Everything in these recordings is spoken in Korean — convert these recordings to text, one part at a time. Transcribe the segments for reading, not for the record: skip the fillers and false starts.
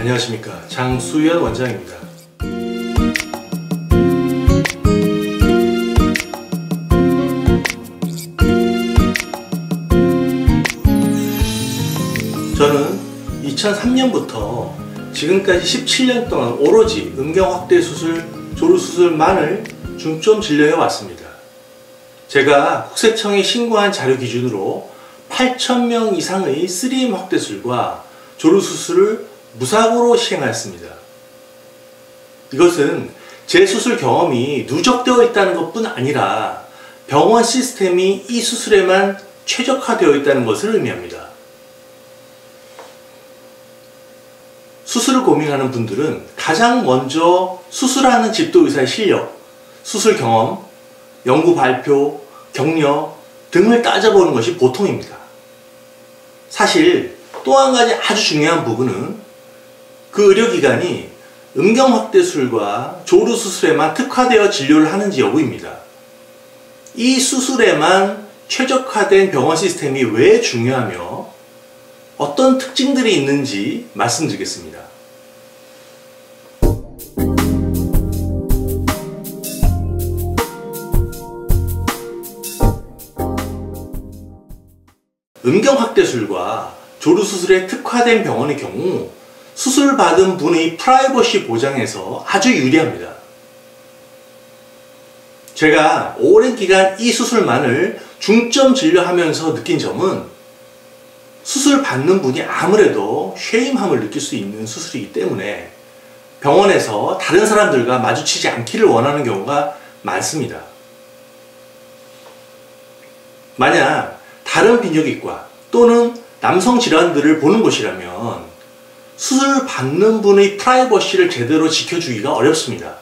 안녕하십니까, 장수연 원장입니다. 저는 2003년부터 지금까지 17년 동안 오로지 음경확대 수술, 조루수술만을 중점 진료해 왔습니다. 제가 국세청에 신고한 자료 기준으로 8,000명 이상의 3M 확대술과 조루수술을 무사고로 시행하였습니다. 이것은 제 수술 경험이 누적되어 있다는 것뿐 아니라 병원 시스템이 이 수술에만 최적화되어 있다는 것을 의미합니다. 수술을 고민하는 분들은 가장 먼저 수술하는 집도의사의 실력, 수술 경험, 연구 발표, 경력 등을 따져보는 것이 보통입니다. 사실 또 한 가지 아주 중요한 부분은 그 의료기관이 음경확대술과 조루수술에만 특화되어 진료를 하는지 여부입니다. 이 수술에만 최적화된 병원 시스템이 왜 중요하며 어떤 특징들이 있는지 말씀드리겠습니다. 음경확대술과 조루수술에 특화된 병원의 경우 수술 받은 분의 프라이버시 보장에서 아주 유리합니다. 제가 오랜 기간 이 수술만을 중점 진료하면서 느낀 점은 수술 받는 분이 아무래도 쉐임함을 느낄 수 있는 수술이기 때문에 병원에서 다른 사람들과 마주치지 않기를 원하는 경우가 많습니다. 만약 다른 비뇨기과 또는 남성 질환들을 보는 곳이라면 수술 받는 분의 프라이버시를 제대로 지켜주기가 어렵습니다.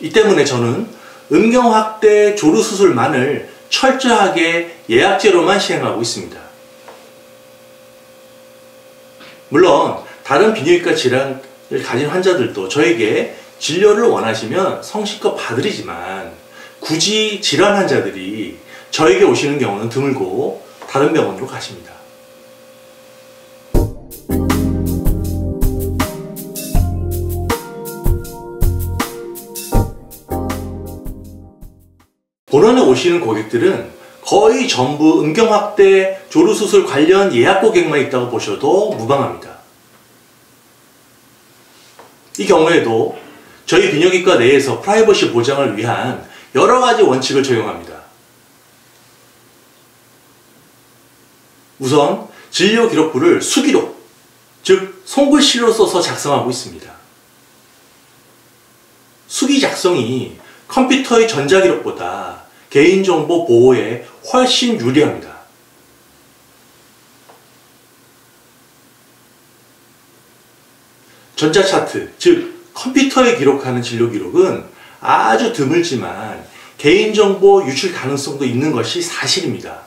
이 때문에 저는 음경확대 조루수술만을 철저하게 예약제로만 시행하고 있습니다. 물론 다른 비뇨기과 질환을 가진 환자들도 저에게 진료를 원하시면 성실껏 봐드리지만 굳이 질환 환자들이 저에게 오시는 경우는 드물고 다른 병원으로 가십니다. 본원에 오시는 고객들은 거의 전부 음경확대 조루수술 관련 예약 고객만 있다고 보셔도 무방합니다. 이 경우에도 저희 비뇨기과 내에서 프라이버시 보장을 위한 여러 가지 원칙을 적용합니다. 우선 진료 기록부를 수기록, 즉 손글씨로 써서 작성하고 있습니다. 수기 작성이 컴퓨터의 전자기록보다 개인정보 보호에 훨씬 유리합니다. 전자차트, 즉 컴퓨터에 기록하는 진료 기록은 아주 드물지만 개인정보 유출 가능성도 있는 것이 사실입니다.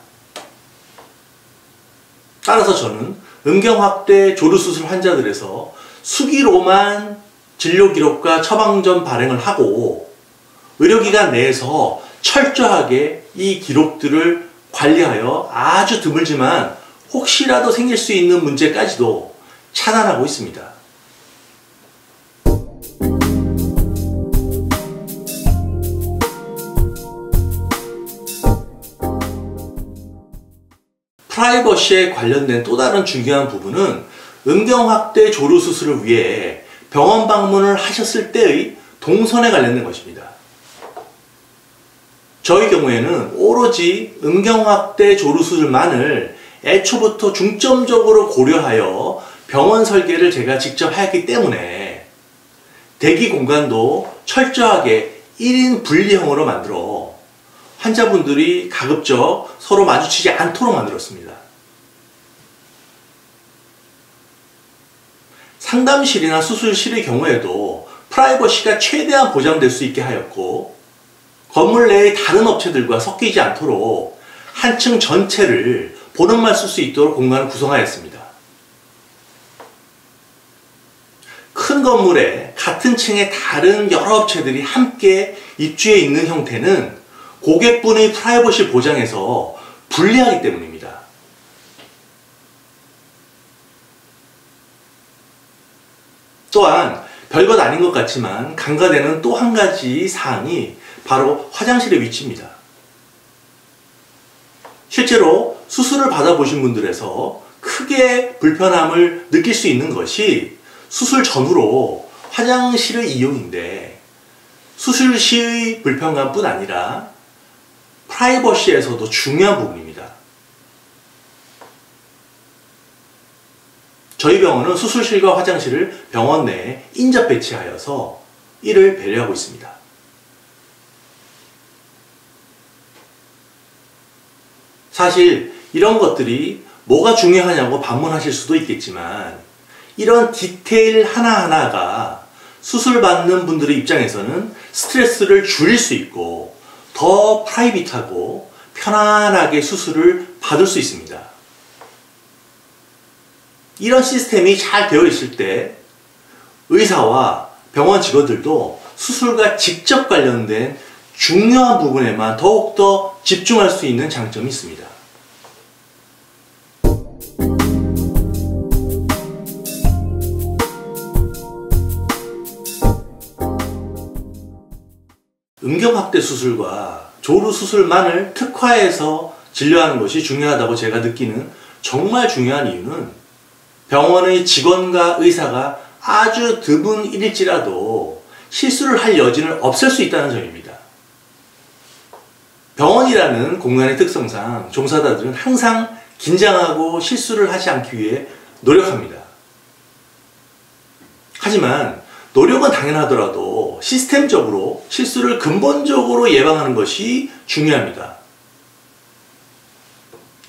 따라서 저는 음경확대 조루수술 환자들에서 수기로만 진료 기록과 처방전 발행을 하고 의료기관 내에서 철저하게 이 기록들을 관리하여 아주 드물지만 혹시라도 생길 수 있는 문제까지도 차단하고 있습니다. 프라이버시에 관련된 또 다른 중요한 부분은 음경확대 조루수술을 위해 병원 방문을 하셨을 때의 동선에 관련된 것입니다. 저희 경우에는 오로지 음경확대 조루수술만을 애초부터 중점적으로 고려하여 병원 설계를 제가 직접 하였기 때문에 대기 공간도 철저하게 1인 분리형으로 만들어 환자분들이 가급적 서로 마주치지 않도록 만들었습니다. 상담실이나 수술실의 경우에도 프라이버시가 최대한 보장될 수 있게 하였고 건물 내의 다른 업체들과 섞이지 않도록 한 층 전체를 본원만 쓸 수 있도록 공간을 구성하였습니다. 큰 건물에 같은 층에 다른 여러 업체들이 함께 입주해 있는 형태는 고객분의 프라이버시 보장에서 불리하기 때문입니다. 또한 별것 아닌 것 같지만 간과되는 또 한 가지 사항이 바로 화장실의 위치입니다. 실제로 수술을 받아보신 분들에서 크게 불편함을 느낄 수 있는 것이 수술 전후로 화장실의 이용인데, 수술 시의 불편감뿐 아니라 프라이버시에서도 중요한 부분입니다. 저희 병원은 수술실과 화장실을 병원 내에 인접 배치하여서 이를 배려하고 있습니다. 사실 이런 것들이 뭐가 중요하냐고 반문하실 수도 있겠지만, 이런 디테일 하나하나가 수술받는 분들의 입장에서는 스트레스를 줄일 수 있고 더 프라이빗하고 편안하게 수술을 받을 수 있습니다. 이런 시스템이 잘 되어 있을 때 의사와 병원 직원들도 수술과 직접 관련된 중요한 부분에만 더욱더 집중할 수 있는 장점이 있습니다. 음경확대 수술과 조루 수술만을 특화해서 진료하는 것이 중요하다고 제가 느끼는 정말 중요한 이유는, 병원의 직원과 의사가 아주 드문일일지라도 실수를 할 여지는 없앨 수 있다는 점입니다. 병원이라는 공간의 특성상 종사자들은 항상 긴장하고 실수를 하지 않기 위해 노력합니다. 하지만 노력은 당연하더라도 시스템적으로 실수를 근본적으로 예방하는 것이 중요합니다.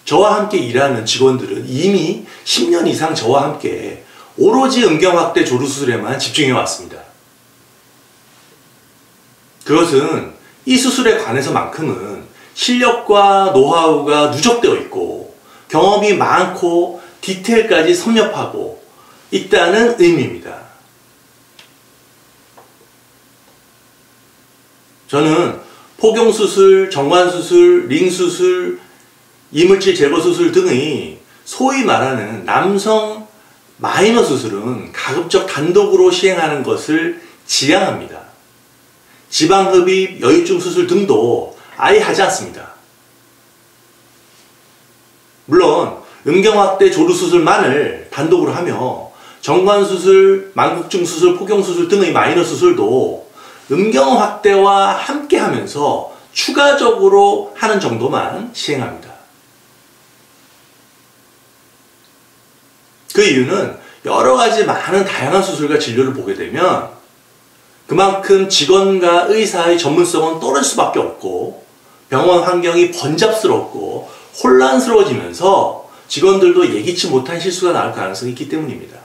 저와 함께 일하는 직원들은 이미 10년 이상 저와 함께 오로지 음경확대 조루수술에만 집중해 왔습니다. 그것은 이 수술에 관해서만큼은 실력과 노하우가 누적되어 있고 경험이 많고 디테일까지 섭렵하고 있다는 의미입니다. 저는 포경수술, 정관수술, 링수술, 이물질 제거수술 등의 소위 말하는 남성 마이너 수술은 가급적 단독으로 시행하는 것을 지향합니다. 지방흡입, 여유증 수술 등도 아예 하지 않습니다. 물론 음경확대 조루수술만을 단독으로 하며 정관수술, 만극증 수술, 포경수술 등의 마이너 수술도 음경확대와 함께 하면서 추가적으로 하는 정도만 시행합니다. 그 이유는 여러 가지 많은 다양한 수술과 진료를 보게 되면 그만큼 직원과 의사의 전문성은 떨어질 수밖에 없고 병원 환경이 번잡스럽고 혼란스러워지면서 직원들도 예기치 못한 실수가 나올 가능성이 있기 때문입니다.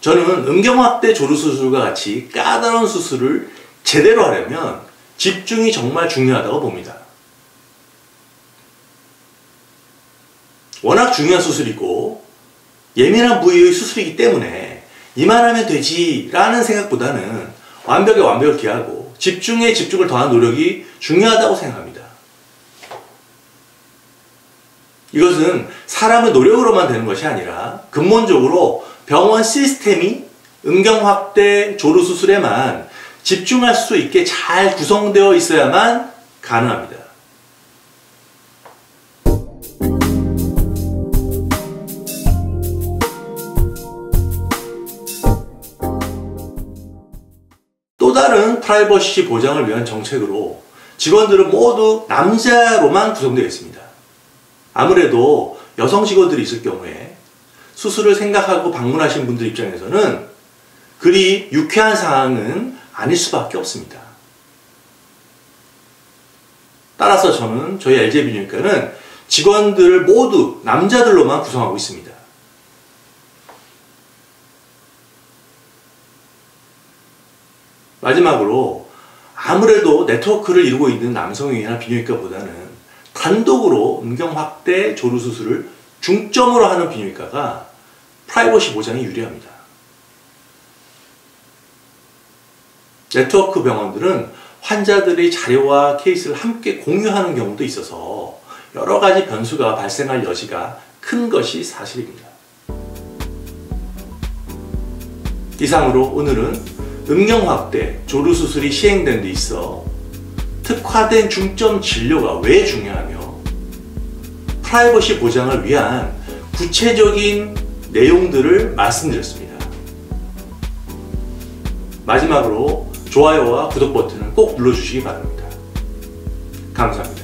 저는 음경확대 조루수술과 같이 까다로운 수술을 제대로 하려면 집중이 정말 중요하다고 봅니다. 워낙 중요한 수술이고 예민한 부위의 수술이기 때문에 이만하면 되지 라는 생각보다는 완벽에 완벽을 기하고 집중에 집중을 더한 노력이 중요하다고 생각합니다. 이것은 사람의 노력으로만 되는 것이 아니라 근본적으로 병원 시스템이 음경확대 조루수술에만 집중할 수 있게 잘 구성되어 있어야만 가능합니다. 또 다른 프라이버시 보장을 위한 정책으로 직원들은 모두 남자로만 구성되어 있습니다. 아무래도 여성 직원들이 있을 경우에 수술을 생각하고 방문하신 분들 입장에서는 그리 유쾌한 상황은 아닐 수밖에 없습니다. 따라서 저는 저희 LJ비뇨기과는 직원들을 모두 남자들로만 구성하고 있습니다. 마지막으로 아무래도 네트워크를 이루고 있는 남성의나 비뇨기과보다는 단독으로 음경확대 조루수술을 중점으로 하는 비뇨기과가 프라이버시 보장이 유리합니다. 네트워크 병원들은 환자들의 자료와 케이스를 함께 공유하는 경우도 있어서 여러 가지 변수가 발생할 여지가 큰 것이 사실입니다. 이상으로 오늘은 음경 확대 조루 수술이 시행된 데 있어 특화된 중점 진료가 왜 중요하며 프라이버시 보장을 위한 구체적인 내용들을 말씀드렸습니다. 마지막으로 좋아요와 구독 버튼을 꼭 눌러주시기 바랍니다. 감사합니다.